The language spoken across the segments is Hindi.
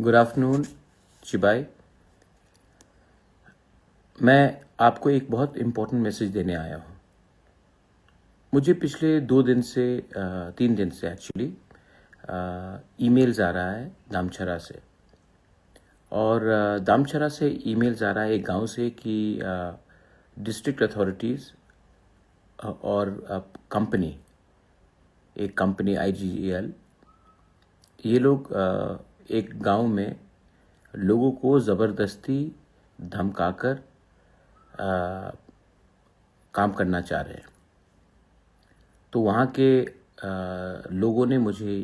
Good afternoon चिबाई। मैं आपको एक बहुत इम्पोर्टेंट मैसेज देने आया हूँ। मुझे पिछले 3 दिन से एक्चुअली ईमेल्स आ रहा है दामचर्रा से, और दामचर्रा से ईमेल्स आ रहा है एक गांव से कि डिस्ट्रिक्ट अथॉरिटीज़ और एक कंपनी IGL, ये लोग एक गांव में लोगों को ज़बरदस्ती धमकाकर काम करना चाह रहे हैं। तो वहाँ के लोगों ने मुझे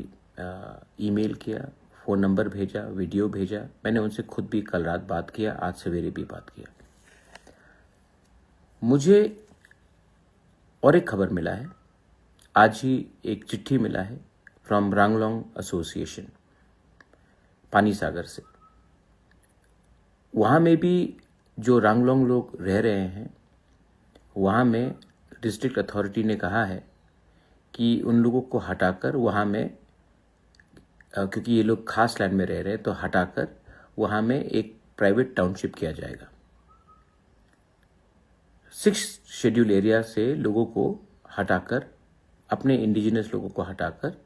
ईमेल किया, फ़ोन नंबर भेजा, वीडियो भेजा। मैंने उनसे खुद भी कल रात बात किया, आज सवेरे भी बात किया। मुझे और एक खबर मिला है, आज ही एक चिट्ठी मिला है फ्रॉम रांगलोंग एसोसिएशन पानी सागर से। वहाँ में भी जो रांगलोंग लोग रह रहे हैं, वहाँ में डिस्ट्रिक्ट अथॉरिटी ने कहा है कि उन लोगों को हटाकर वहाँ में, क्योंकि ये लोग खास लैंड में रह रहे हैं, तो हटाकर वहाँ में एक प्राइवेट टाउनशिप किया जाएगा। 6 शेड्यूल एरिया से लोगों को हटाकर, अपने इंडिजिनस लोगों को हटाकर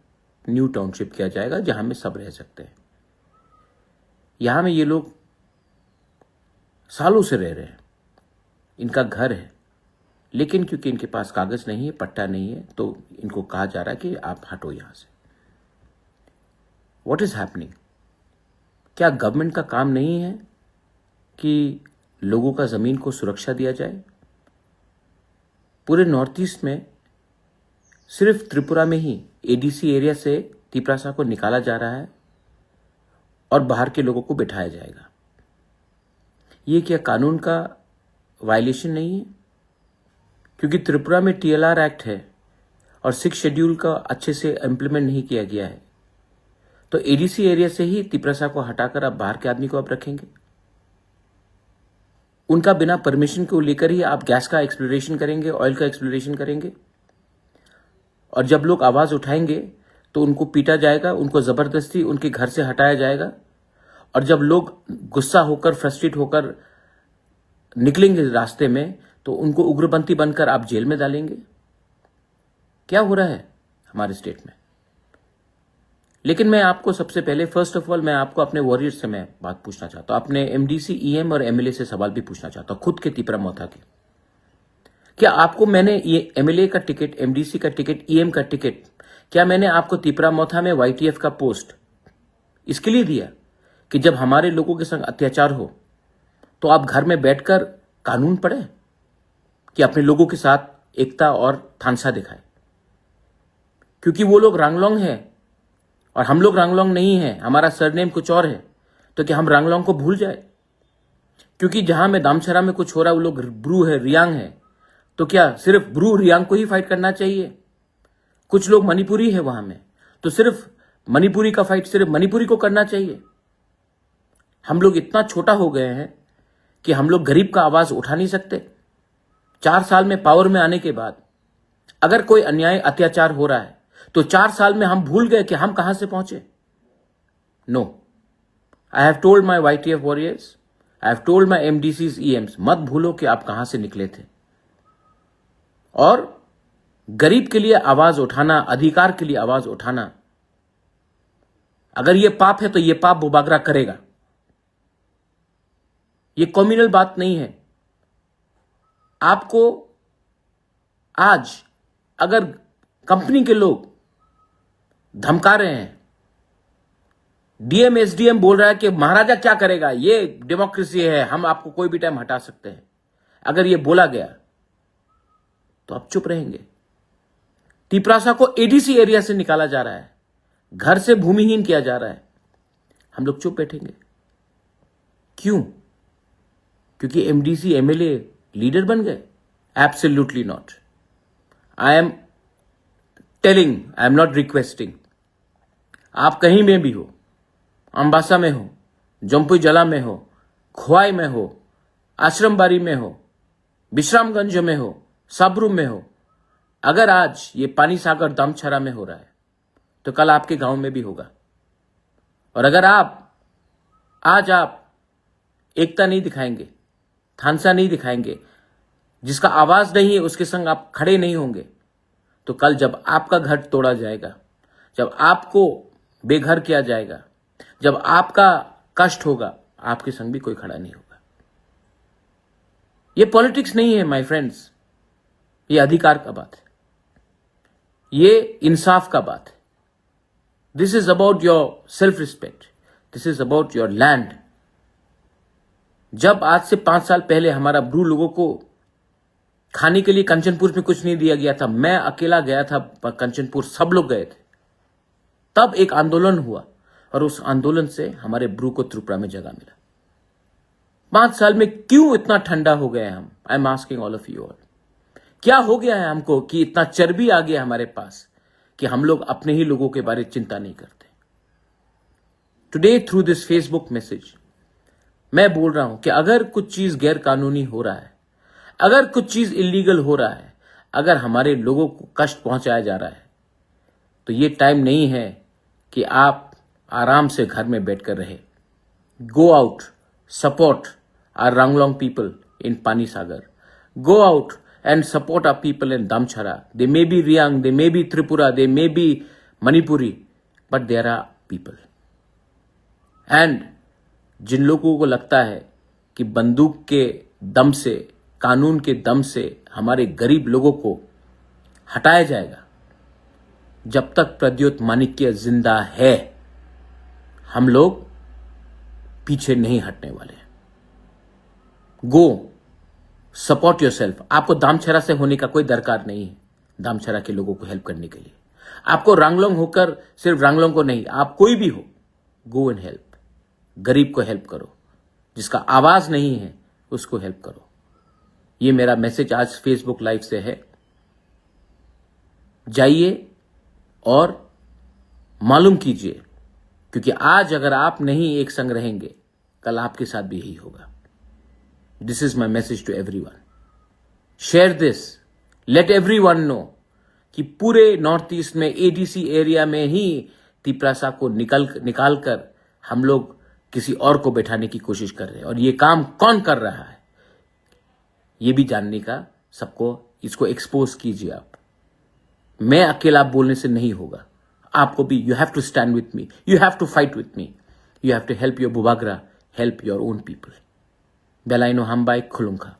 न्यू टाउनशिप किया जाएगा, जहाँ में सब रह सकते हैं। यहाँ में ये लोग सालों से रह रहे हैं, इनका घर है, लेकिन क्योंकि इनके पास कागज नहीं है, पट्टा नहीं है, तो इनको कहा जा रहा है कि आप हटो यहां से। What is happening? क्या गवर्नमेंट का काम नहीं है कि लोगों का जमीन को सुरक्षा दिया जाए? पूरे नॉर्थ ईस्ट में सिर्फ त्रिपुरा में ही ADC एरिया से तिपरासा को निकाला जा रहा है और बाहर के लोगों को बिठाया जाएगा। ये क्या कानून का वायलेशन नहीं है? क्योंकि त्रिपुरा में TLR एक्ट है और 6 शेड्यूल का अच्छे से इम्प्लीमेंट नहीं किया गया है, तो ADC एरिया से ही तिपरासा को हटाकर आप बाहर के आदमी को आप रखेंगे। उनका बिना परमिशन को लेकर ही आप गैस का एक्सप्लोरेशन करेंगे, ऑयल का एक्सप्लोरेशन करेंगे, और जब लोग आवाज उठाएंगे तो उनको पीटा जाएगा, उनको जबरदस्ती उनके घर से हटाया जाएगा, और जब लोग गुस्सा होकर, फ्रस्ट्रेट होकर निकलेंगे रास्ते में, तो उनको उग्रपंथी बनकर आप जेल में डालेंगे। क्या हो रहा है हमारे स्टेट में? लेकिन मैं आपको सबसे पहले, फर्स्ट ऑफ ऑल, मैं आपको अपने वॉरियर्स से मैं बात पूछना चाहता हूं, अपने MDC, EM और MLA से सवाल भी पूछना चाहता हूं, खुद के तिपरा मोथा के। क्या आपको मैंने ये MLA का टिकट, MDC का टिकट, EM का टिकट, क्या मैंने आपको तिपरा मोथा में YTF का पोस्ट इसके लिए दिया कि जब हमारे लोगों के संग अत्याचार हो तो आप घर में बैठकर कानून पढ़े, कि अपने लोगों के साथ एकता और थानसा दिखाए? क्योंकि वो लोग रांगलोंग है और हम लोग रांगलोंग नहीं है, हमारा सरनेम कुछ और है, तो क्या हम रांगलोंग को भूल जाए? क्योंकि जहां में दामचर्रा में कुछ हो रहा है, वो लोग ब्रू है, रियांग है, तो क्या सिर्फ ब्रू रियांग को ही फाइट करना चाहिए? कुछ लोग मणिपुरी है वहां में, तो सिर्फ मणिपुरी का फाइट सिर्फ मणिपुरी को करना चाहिए? हम लोग इतना छोटा हो गए हैं कि हम लोग गरीब का आवाज उठा नहीं सकते। 4 साल में पावर में आने के बाद अगर कोई अन्याय, अत्याचार हो रहा है, तो 4 साल में हम भूल गए कि हम कहां से पहुंचे? No, I have told my YTF warriors, I have told my MDCs, EMs, मत भूलो कि आप कहां से निकले थे। और गरीब के लिए आवाज उठाना, अधिकार के लिए आवाज उठाना, अगर यह पाप है तो यह पाप बुबाग्रा करेगा। यह कम्युनल बात नहीं है। आपको आज अगर कंपनी के लोग धमका रहे हैं, DM SDM बोल रहा है कि महाराजा क्या करेगा, ये डेमोक्रेसी है, हम आपको कोई भी टाइम हटा सकते हैं, अगर ये बोला गया तो आप चुप रहेंगे? तिपरासा को ADC एरिया से निकाला जा रहा है, घर से भूमिहीन किया जा रहा है, हम लोग चुप बैठेंगे? क्यों? क्योंकि MDC MLA लीडर बन गए? Absolutely not. I am telling, I am not requesting. आप कहीं में भी हो, अंबासा में हो, जम्पुई जला में हो, ख्वाई में हो, आश्रमबारी में हो, विश्रामगंज में हो, साबरूम में हो, अगर आज ये पानी सागर दामचर्रा में हो रहा है, तो कल आपके गांव में भी होगा। और अगर आप आज आप एकता नहीं दिखाएंगे, थानसा नहीं दिखाएंगे, जिसका आवाज नहीं है उसके संग आप खड़े नहीं होंगे, तो कल जब आपका घर तोड़ा जाएगा, जब आपको बेघर किया जाएगा, जब आपका कष्ट होगा, आपके संग भी कोई खड़ा नहीं होगा। ये पॉलिटिक्स नहीं है माय फ्रेंड्स, ये अधिकार का बात है, ये इंसाफ का बात है। This is about your self respect, this is about your land. जब आज से 5 साल पहले हमारा ब्रू लोगों को खाने के लिए कंचनपुर में कुछ नहीं दिया गया था, मैं अकेला गया था कंचनपुर, सब लोग गए थे, तब एक आंदोलन हुआ और उस आंदोलन से हमारे ब्रू को त्रिपुरा में जगह मिला। 5 साल में क्यों इतना ठंडा हो गए हम? I am asking all of you all, क्या हो गया है हमको कि इतना चर्बी आ गया हमारे पास कि हम लोग अपने ही लोगों के बारे में चिंता नहीं करते? Today through this Facebook message मैं बोल रहा हूं कि अगर कुछ चीज गैर कानूनी हो रहा है, अगर कुछ चीज इलीगल हो रहा है, अगर हमारे लोगों को कष्ट पहुंचाया जा रहा है, तो ये टाइम नहीं है कि आप आराम से घर में बैठकर रहे। Go out, support our Ranglong people in Pani Sagar, go out and support our people in Damcherra. They may be Riang, they may be Tripura, they may be Manipuri, but there are people. And जिन लोगों को लगता है कि बंदूक के दम से, कानून के दम से हमारे गरीब लोगों को हटाया जाएगा, जब तक प्रद्योत मानिक्य जिंदा है, हम लोग पीछे नहीं हटने वाले। गो सपोर्ट योरसेल्फ। आपको दामचेरा से होने का कोई दरकार नहीं है दामचेरा के लोगों को हेल्प करने के लिए। आपको रंगलोंग होकर सिर्फ रंगलोंग को नहीं, आप कोई भी हो, गो एंड हेल्प। गरीब को हेल्प करो, जिसका आवाज नहीं है उसको हेल्प करो। ये मेरा मैसेज आज फेसबुक लाइव से है। जाइए और मालूम कीजिए, क्योंकि आज अगर आप नहीं एक संग रहेंगे, कल आपके साथ भी यही होगा। This is my message to everyone. Share this. Let everyone know कि पूरे नॉर्थ ईस्ट में एडीसी एरिया में ही तिपरासा को निकाल कर हम लोग किसी और को बैठाने की कोशिश कर रहे हैं, और ये काम कौन कर रहा है ये भी जानने का सबको, इसको एक्सपोज कीजिए आप। मैं अकेला बोलने से नहीं होगा, आपको भी you have to stand with me, you have to fight with me, you have to help your बुबाग्रा, हेल्प योर ओन पीपल। बेलाइनो हम बाय खुलुंखा।